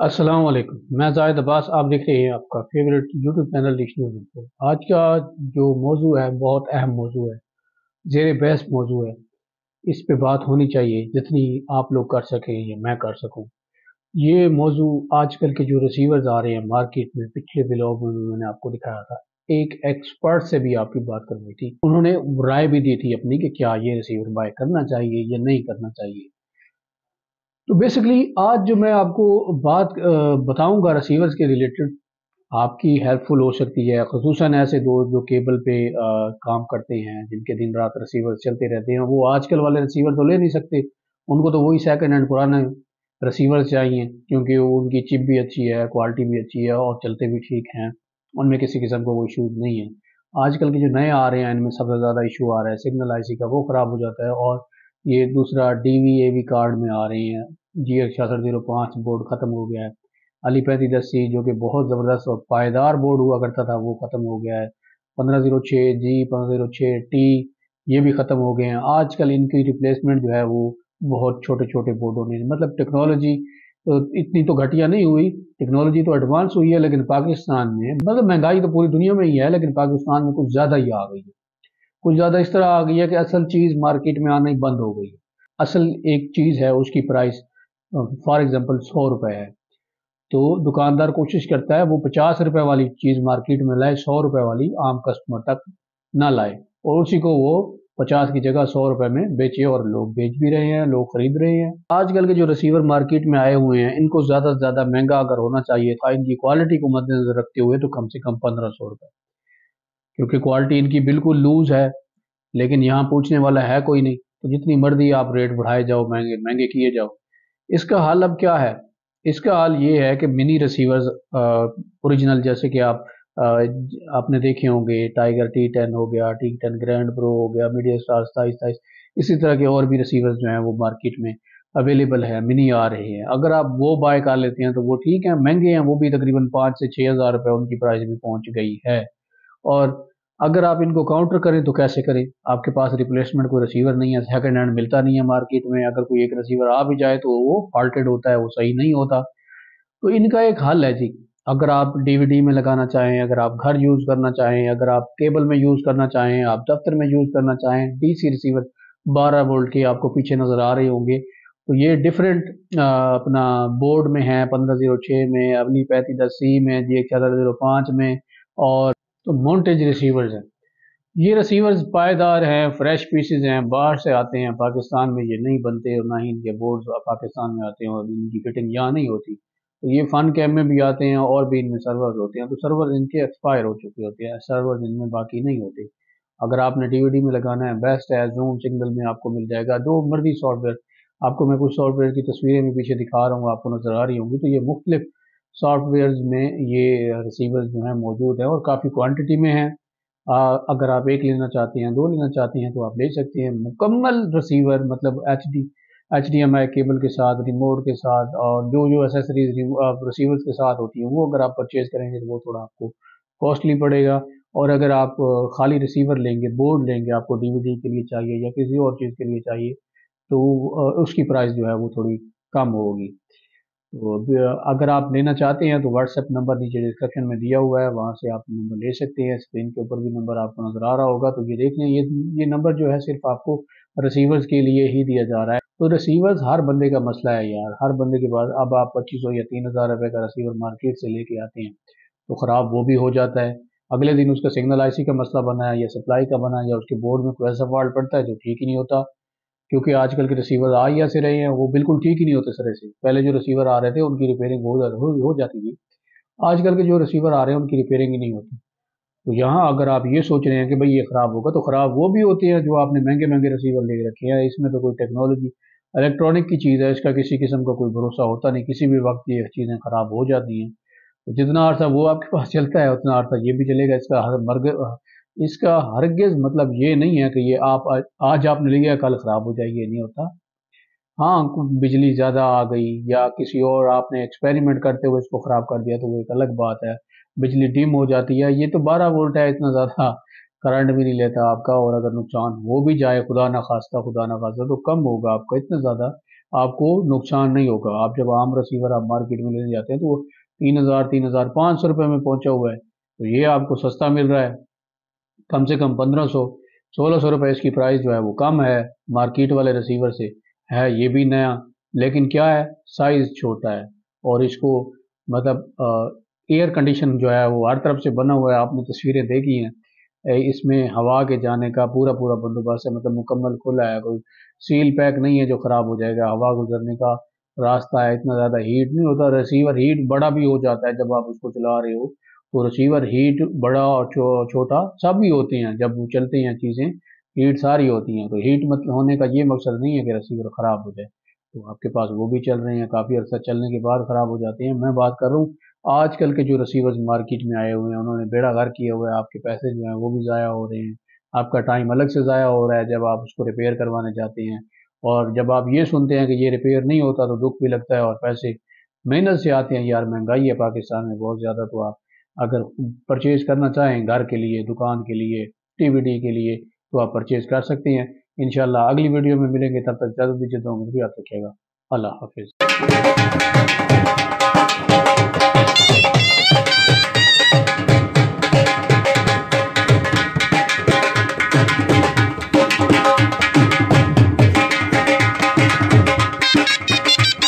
अस्सलाम वालेकुम। मैं जाहिद अब्बास, आप देख रहे हैं आपका favourite YouTube channel dish news info. आज का जो मौजू है बहुत अहम मौजू है, ज़ेर बहस मौजू है। इस पे बात होनी चाहिए जितनी आप लोग कर सकें या मैं कर सकूं। ये मौजू आजकल के जो रिसीवर्स आ रहे हैं मार्केट में, पिछले व्लॉग में भी मैंने आपको दिखाया था। एक एक्सपर्ट से भी आपकी बात करवाई थी, उन्होंने राय भी दी थी अपनी कि क्या ये रिसीवर बाय करना चाहिए या नहीं करना चाहिए। तो बेसिकली आज जो मैं आपको बात बताऊंगा रिसीवर्स के रिलेटेड, आपकी हेल्पफुल हो सकती है, खसूसन ऐसे दोस्त जो केबल पे काम करते हैं, जिनके दिन रात रिसीवर चलते रहते हैं। वो आजकल वाले रिसीवर तो ले नहीं सकते, उनको तो वही सेकंड हैंड पुराने रिसीवर चाहिए, क्योंकि उनकी चिप भी अच्छी है, क्वालिटी भी अच्छी है और चलते भी ठीक हैं, उनमें किसी किस्म का कोई इशू नहीं है। आजकल के जो नए आ रहे हैं इनमें सबसे ज़्यादा इशू आ रहा है सिग्नल आईसी का, वो ख़राब हो जाता है। और ये दूसरा DVAV कार्ड में आ रहे हैं, GX6605 बोर्ड ख़त्म हो गया है। अली 3510C जो कि बहुत ज़बरदस्त और पायदार बोर्ड हुआ करता था, वो ख़त्म हो गया है। 1506G, 1506T ये भी ख़त्म हो गए हैं। आजकल इनकी रिप्लेसमेंट जो है वो बहुत छोटे छोटे बोर्डों ने, मतलब टेक्नोलॉजी तो इतनी तो घटिया नहीं हुई, टेक्नोलॉजी तो एडवांस हुई है, लेकिन पाकिस्तान में, मतलब महंगाई तो पूरी दुनिया में ही है, लेकिन पाकिस्तान में कुछ ज़्यादा ही आ गई है। कुछ ज़्यादा इस तरह आ गई है कि असल चीज़ मार्केट में आना ही बंद हो गई है। असल एक चीज़ है, उसकी प्राइस फॉर एग्जांपल 100 रुपए है, तो दुकानदार कोशिश करता है वो 50 रुपए वाली चीज़ मार्केट में लाए, 100 रुपए वाली आम कस्टमर तक ना लाए, और उसी को वो 50 की जगह 100 रुपए में बेचे, और लोग बेच भी रहे हैं, लोग खरीद रहे हैं। आजकल के जो रिसीवर मार्केट में आए हुए हैं, इनको ज़्यादा से ज़्यादा महंगा अगर होना चाहिए था, इनकी क्वालिटी को मद्देनजर रखते हुए, तो कम से कम 1500 रुपए, क्योंकि क्वालिटी इनकी बिल्कुल लूज है। लेकिन यहाँ पूछने वाला है कोई नहीं, तो जितनी मर्जी आप रेट बढ़ाए जाओ, महंगे महंगे किए जाओ। इसका हल अब क्या है? इसका हल ये है कि मिनी रिसीवर्स ओरिजिनल, जैसे कि आप आपने देखे होंगे, टाइगर T10 हो गया, T10 ग्रैंड प्रो हो गया, मीडिया स्टार 2727, इसी तरह के और भी रिसीवर्स जो हैं वो मार्केट में अवेलेबल है, मिनी आ रहे हैं। अगर आप वो बाय कर लेते हैं तो वो ठीक है, महंगे हैं वो भी, तकरीबन 5 से 6 हज़ार रुपये उनकी प्राइस भी पहुंच गई है। और अगर आप इनको काउंटर करें तो कैसे करें? आपके पास रिप्लेसमेंट कोई रिसीवर नहीं है, सेकंड हैंड मिलता नहीं है मार्केट में। अगर कोई एक रिसीवर आ भी जाए तो वो फॉल्टेड होता है, वो सही नहीं होता। तो इनका एक हल है जी। अगर आप DVD में लगाना चाहें, अगर आप घर यूज़ करना चाहें, अगर आप केबल में यूज़ करना चाहें, आप दफ्तर में यूज़ करना चाहें, DC रिसीवर 12 वोल्ट के आपको पीछे नज़र आ रहे होंगे, तो ये डिफरेंट अपना बोर्ड में है, 1506 में, अवली 3510C में, GX6605 में, और तो मॉन्टेज रिसीवर्स हैं। ये रिसीवर्स पायदार हैं, फ्रेश पीसेज हैं, बाहर से आते हैं, पाकिस्तान में ये नहीं बनते, और ना ही इनके बोर्ड्स पाकिस्तान में आते हैं, और इनकी फिटिंग यहाँ नहीं होती। तो ये फन कैम में भी आते हैं, और भी इनमें सर्वर्स होते हैं, तो सर्वर्स इनके एक्सपायर हो चुके होते हैं, सर्वर्स इनमें बाकी नहीं होते। अगर आपने DVD में लगाना है, बेस्ट है, जूम सिग्नल में आपको मिल जाएगा, जो मर्जी सॉफ्टवेयर। आपको मैं कुछ सॉफ्टवेयर की तस्वीरें भी पीछे दिखा रहा हूँ, आपको नजर आ रही होंगी। तो ये मुख्तलिफ सॉफ्टवेयर में ये रिसीवर्स जो है मौजूद है, और काफ़ी क्वान्टिटी में है। अगर आप एक लेना चाहते हैं, दो लेना चाहते हैं, तो आप ले सकते हैं। मुकम्मल रिसीवर, मतलब HDMI केबल के साथ, रिमोट के साथ, और जो जो एसेसरीज रिसीवर्स के साथ होती हैं, वो अगर आप परचेज करेंगे तो वो थोड़ा आपको कॉस्टली पड़ेगा। और अगर आप खाली रिसीवर लेंगे, बोर्ड लेंगे, आपको DVD के लिए चाहिए या किसी और चीज़ के लिए चाहिए, तो उसकी प्राइस जो है वो थोड़ी कम होगी। तो अगर आप लेना चाहते हैं तो व्हाट्सएप नंबर नीचे डिस्क्रिप्शन में दिया हुआ है, वहाँ से आप नंबर ले सकते हैं। स्क्रीन के ऊपर भी नंबर आपको नज़र आ रहा होगा, तो ये देख लें, ये नंबर जो है सिर्फ आपको रिसीवर्स के लिए ही दिया जा रहा है। तो रिसीवर्स हर बंदे का मसला है यार, हर बंदे के पास। अब आप 2500 या 3000 रुपये का रिसीवर मार्केट से लेके आते हैं, तो ख़राब वो भी हो जाता है। अगले दिन उसका सिग्नल IC का मसला बना है, या सप्लाई का बना है, या उसके बोर्ड में कोई ऐसा फॉल्ट पड़ता है जो ठीक ही नहीं होता। क्योंकि आजकल के रिसीवर आ ही ऐसे रहे हैं, वो बिल्कुल ठीक ही नहीं होते सिरे से। पहले जो रिसीवर आ रहे थे उनकी रिपेयरिंग हो जाती थी। आजकल के जो रिसीवर आ रहे हैं उनकी रिपेयरिंग ही नहीं होती। तो यहाँ अगर आप ये सोच रहे हैं कि भाई ये ख़राब होगा, तो ख़राब वो भी होते हैं जो आपने महंगे महंगे रिसीवर ले रखे हैं। इसमें तो कोई टेक्नोलॉजी, इलेक्ट्रॉनिक की चीज़ है, इसका किसी किस्म का कोई भरोसा होता नहीं, किसी भी वक्त ये चीज़ें ख़राब हो जाती हैं। तो जितना अर्सा वो आपके पास चलता है, उतना अर्सा ये भी चलेगा। इसका हरगिज़ मतलब ये नहीं है कि ये आप आज आपने लिया कल ख़राब हो जाएगी, ये नहीं होता। हाँ, बिजली ज़्यादा आ गई, या किसी और आपने एक्सपेरिमेंट करते हुए इसको ख़राब कर दिया, तो वो एक अलग बात है। बिजली डिम हो जाती है, ये तो 12 वोल्ट है, इतना ज़्यादा करंट भी नहीं लेता आपका। और अगर नुकसान हो भी जाए, खुदा ना खास्ता तो कम होगा आपका, इतना ज़्यादा آپ کو نقصان نہیں ہوگا۔ آپ جب عام رسیور آپ مارکیٹ میں لینے جاتے ہیں تو وہ 3,500 روپے میں پہنچا ہوا ہے، تو یہ آپ کو سستا مل رہا ہے، کم سے کم 1,500-1,600 روپے اس کی پرائز جو ہے وہ کم ہے مارکیٹ والے رسیور سے، ہے یہ بھی نیا، لیکن کیا ہے سائز چھوٹا ہے، اور اس کو مطلب ایئر کنڈیشن جو ہے وہ ہر طرف سے بنا ہوا ہے، آپ نے تصویریں دیکھی ہیں، اس میں ہوا کے جانے کا پورا بندوبست ہے، مطلب مکمل کھلا ہے، کوئی سیل پیک نہیں ہے جو خراب ہو جائے گا، ہوا گزرنے کا راستہ ہے، اتنا زیادہ ہیٹ نہیں ہوتا، ریسیور ہیٹ بڑا بھی ہو جاتا ہے جب آپ اس کو چلا رہے ہو، تو ریسیور ہیٹ بڑا اور چھوٹا سب ہی ہوتے ہیں، جب وہ چلتے ہیں چیزیں ہیٹ ساری ہوتی ہیں، تو ہیٹ ہونے کا یہ مقصد نہیں ہے کہ ریسیور خراب ہو جائے، تو آپ کے پاس وہ بھی چل رہے ہیں، کافی عرصہ چلنے کے بعد خراب ہو جاتے ہیں۔ میں بات کر رہا ہوں آج کل کے جو ریسیورز مارکیٹ میں آئے ہوئے ہیں، انہوں نے بیڑا غرق کیا ہوا ہے، آپ کے پیسے جو ہیں وہ بھی ضائع ہو رہے ہیں، آپ کا ٹائم الگ سے ضائع ہو رہا ہے جب آپ اس کو ریپیئر کروانے جاتے ہیں، اور جب آپ یہ سنتے ہیں کہ یہ ریپیئر نہیں ہوتا تو دکھ بھی لگتا ہے، اور پیسے محنت سے آتے ہیں، یار مہنگائی ہے پاکستان میں بہت زیادہ، تو آپ اگر پرچیز کرنا چاہیں گھر کے لیے، دکان کے لیے، ٹی وی ڈی کے لیے، تو آپ پرچیز کر سکتے ہیں۔ انشاءاللہ اگلی ویڈیو میں ملیں گے، تب تک اجازت دیجیے، تو مجھے یاد رکھیے گا۔ اللہ حافظ۔